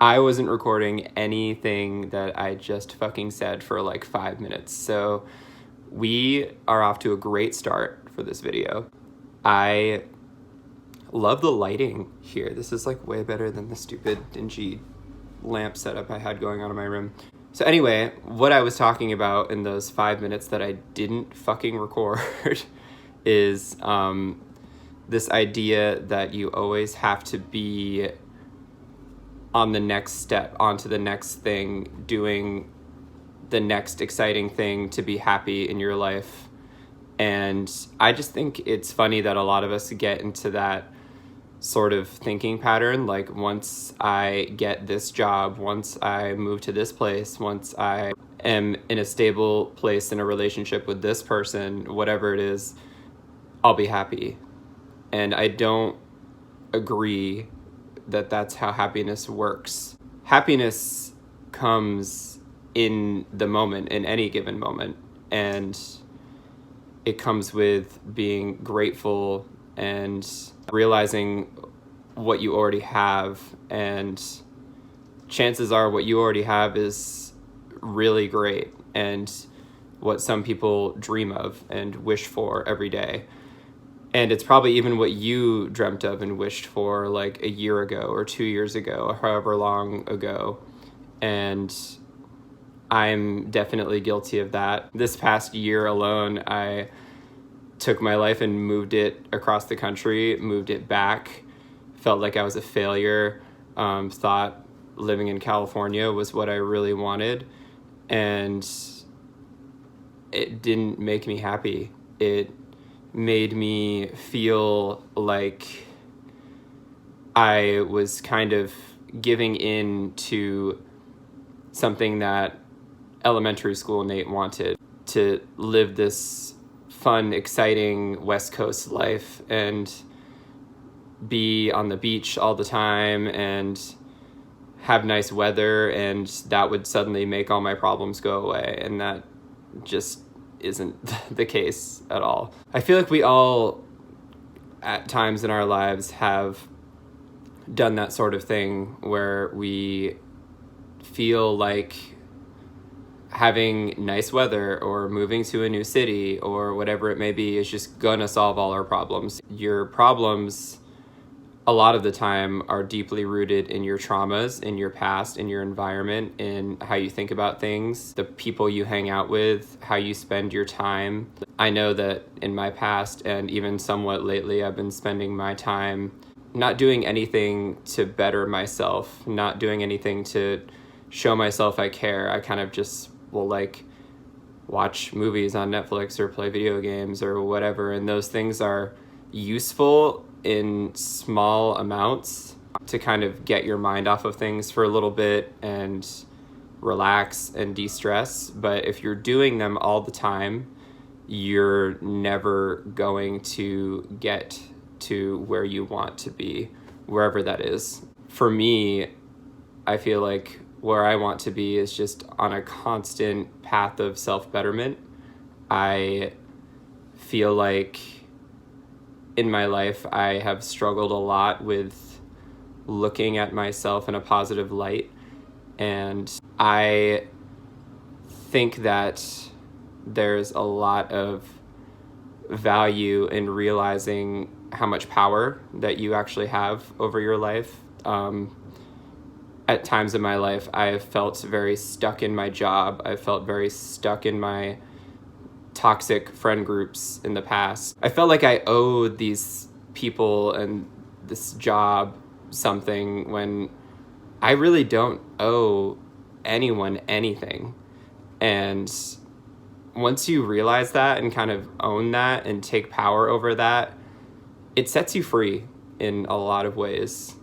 I wasn't recording anything that I just fucking said for like 5 minutes. So we are off to a great start for this video. I love the lighting here. This is like way better than the stupid dingy lamp setup I had going on in my room. So anyway, what I was talking about in those 5 minutes that I didn't fucking record is this idea that you always have to be on the next step, onto the next thing, doing the next exciting thing to be happy in your life. And I just think it's funny that a lot of us get into that sort of thinking pattern. Like, once I get this job, once I move to this place, once I am in a stable place in a relationship with this person, whatever it is, I'll be happy. And I don't agree that that's how happiness works. Happiness comes in the moment, in any given moment, and it comes with being grateful and realizing what you already have, and chances are what you already have is really great and what some people dream of and wish for every day. And it's probably even what you dreamt of and wished for like a year ago or 2 years ago or however long ago. And I'm definitely guilty of that. This past year alone, I took my life and moved it across the country, moved it back, felt like I was a failure, thought living in California was what I really wanted. And it didn't make me happy. It made me feel like I was kind of giving in to something that elementary school Nate wanted, to live this fun, exciting West Coast life and be on the beach all the time and have nice weather, and that would suddenly make all my problems go away. And that just isn't the case at all. I feel like we all at times in our lives have done that sort of thing where we feel like having nice weather or moving to a new city or whatever it may be is just gonna solve all our problems. Your problems a lot of the time are deeply rooted in your traumas, in your past, in your environment, in how you think about things, the people you hang out with, how you spend your time. I know that in my past and even somewhat lately, I've been spending my time not doing anything to better myself, not doing anything to show myself I care. I kind of just will like watch movies on Netflix or play video games or whatever, and those things are useful in small amounts to kind of get your mind off of things for a little bit and relax and de-stress. But if you're doing them all the time, you're never going to get to where you want to be, wherever that is. For me, I feel like where I want to be is just on a constant path of self-betterment. I feel like in my life, I have struggled a lot with looking at myself in a positive light. And I think that there's a lot of value in realizing how much power that you actually have over your life. At times in my life, I have felt very stuck in my job. I felt very stuck in my toxic friend groups in the past. I felt like I owed these people and this job something when I really don't owe anyone anything. And once you realize that and kind of own that and take power over that, it sets you free in a lot of ways.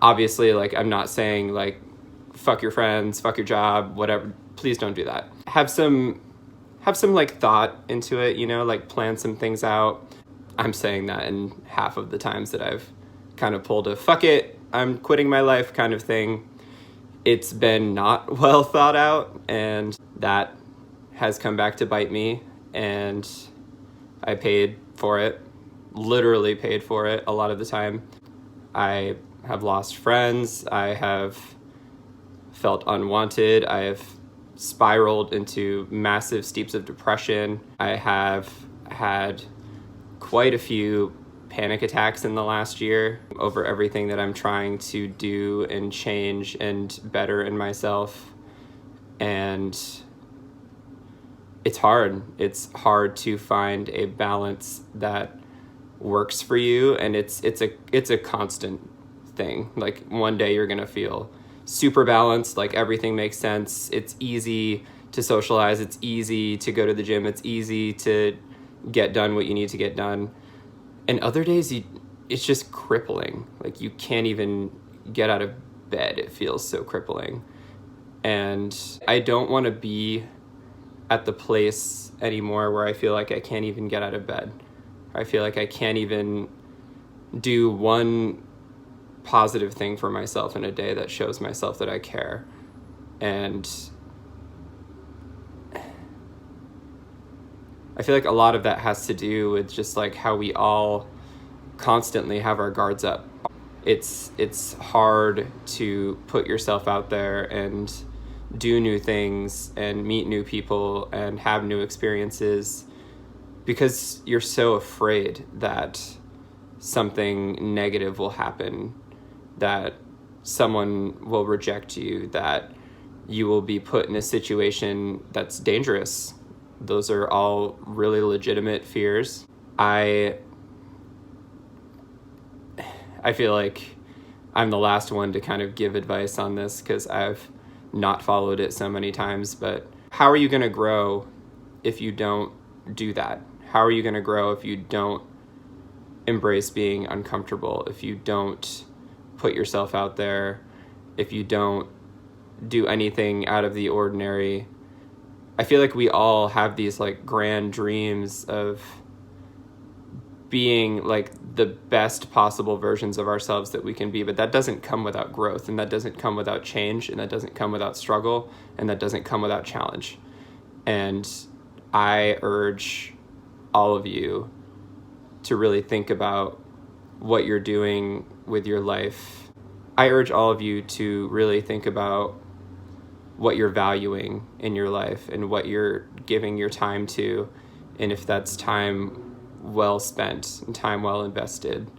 Obviously, like, I'm not saying like fuck your friends, fuck your job, whatever. Please don't do that. Have some like thought into it, you know, like plan some things out. I'm saying that in half of the times that I've kind of pulled a fuck it, I'm quitting my life kind of thing. It's been not well thought out, and that has come back to bite me, and I paid for it, literally paid for it a lot of the time. I have lost friends. I have felt unwanted. I have spiraled into massive steeps of depression. I have had quite a few panic attacks in the last year over everything that I'm trying to do and change and better in myself. And it's hard. It's hard to find a balance that works for you, and it's a constant thing. Like one day you're gonna feel super balanced, like everything makes sense. It's easy to socialize, it's easy to go to the gym, it's easy to get done what you need to get done. And other days it's just crippling. Like you can't even get out of bed. It feels so crippling. And I don't want to be at the place anymore where I feel like I can't even get out of bed. I feel like I can't even do one positive thing for myself in a day that shows myself that I care. And I feel like a lot of that has to do with just like how we all constantly have our guards up. It's hard to put yourself out there and do new things and meet new people and have new experiences because you're so afraid that something negative will happen, that someone will reject you, that you will be put in a situation that's dangerous. Those are all really legitimate fears. I feel like I'm the last one to kind of give advice on this because I've not followed it so many times, but how are you going to grow if you don't do that? How are you going to grow if you don't embrace being uncomfortable, if you don't put yourself out there, if you don't do anything out of the ordinary? I feel like we all have these like grand dreams of being like the best possible versions of ourselves that we can be, but that doesn't come without growth, and that doesn't come without change, and that doesn't come without struggle, and that doesn't come without challenge. And I urge all of you to really think about what you're doing with your life. I urge all of you to really think about what you're valuing in your life and what you're giving your time to, and if that's time well spent and time well invested.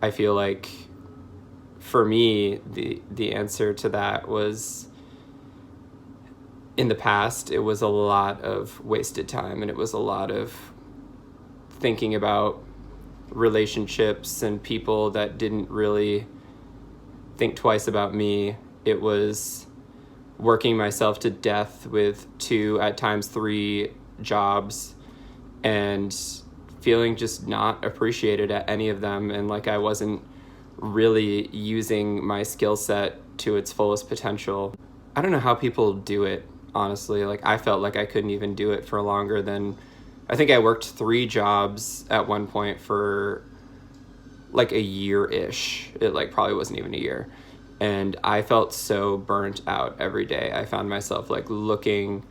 I feel like for me, the answer to that was, in the past, it was a lot of wasted time, and it was a lot of thinking about relationships and people that didn't really think twice about me. It was working myself to death with 2, at times 3 jobs, and feeling just not appreciated at any of them, and like I wasn't really using my skill set to its fullest potential. I don't know how people do it, honestly. Like I felt like I couldn't even do it for longer than, I think I worked 3 jobs at one point for like a year-ish. It like probably wasn't even a year. And I felt so burnt out every day. I found myself like looking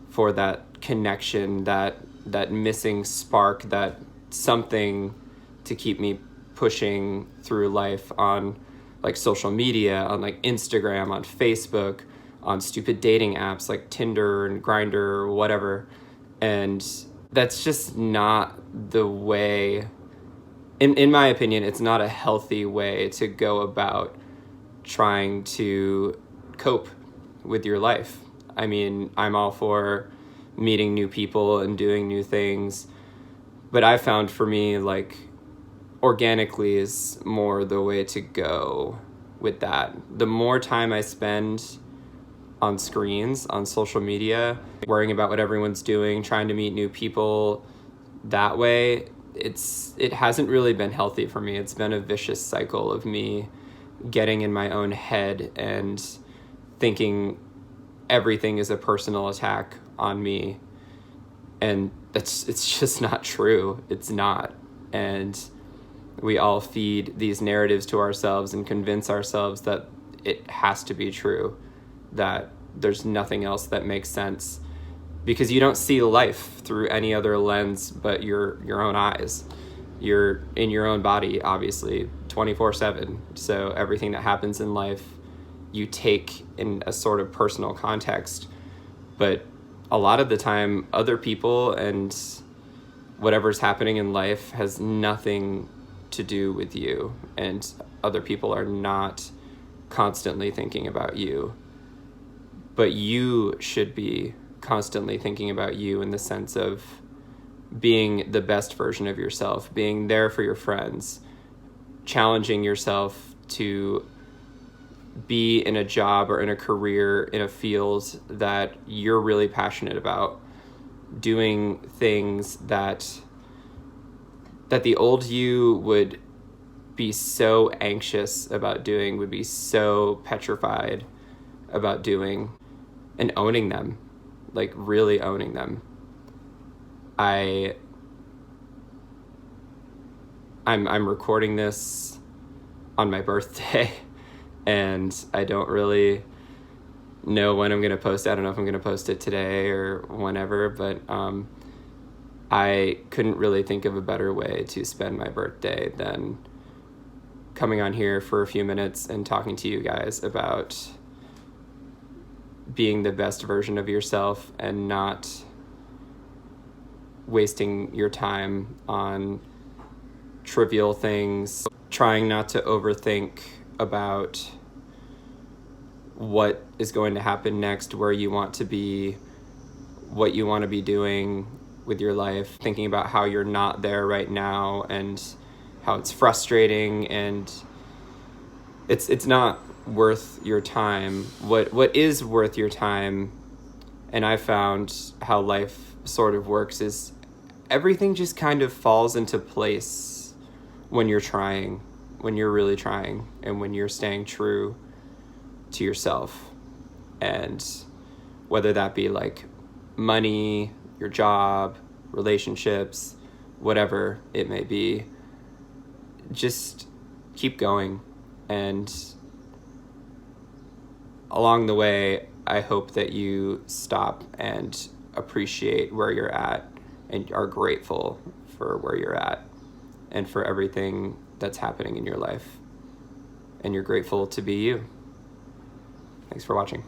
for that connection, that missing spark, that something to keep me pushing through life on like social media, on like Instagram, on Facebook, on stupid dating apps like Tinder and Grindr or whatever. And that's just not the way, in my opinion, it's not a healthy way to go about trying to cope with your life. I mean, I'm all for meeting new people and doing new things, but I found for me, like, organically is more the way to go with that. The more time I spend on screens, on social media, worrying about what everyone's doing, trying to meet new people that way, it hasn't really been healthy for me. It's been a vicious cycle of me getting in my own head and thinking everything is a personal attack on me. And it's just not true. It's not. And we all feed these narratives to ourselves and convince ourselves that it has to be true, that there's nothing else that makes sense, because you don't see life through any other lens but your own eyes. You're in your own body, obviously, 24/7. So everything that happens in life, you take in a sort of personal context, but a lot of the time other people and whatever's happening in life has nothing to do with you, and other people are not constantly thinking about you. But you should be constantly thinking about you in the sense of being the best version of yourself, being there for your friends, challenging yourself to be in a job or in a career in a field that you're really passionate about, doing things that the old you would be so anxious about doing, would be so petrified about doing, and owning them, like really owning them. I'm recording this on my birthday, and I don't really know when I'm going to post it. I don't know if I'm going to post it today or whenever, but I couldn't really think of a better way to spend my birthday than coming on here for a few minutes and talking to you guys about being the best version of yourself and not wasting your time on trivial things, trying not to overthink about what is going to happen next, where you want to be, what you want to be doing with your life, thinking about how you're not there right now and how it's frustrating and it's not worth your time. What is worth your time, and I found how life sort of works, is everything just kind of falls into place when you're trying, when you're really trying, and when you're staying true to yourself. And whether that be like money, your job, relationships, whatever it may be, just keep going. And along the way, I hope that you stop and appreciate where you're at and are grateful for where you're at and for everything that's happening in your life. And you're grateful to be you. Thanks for watching.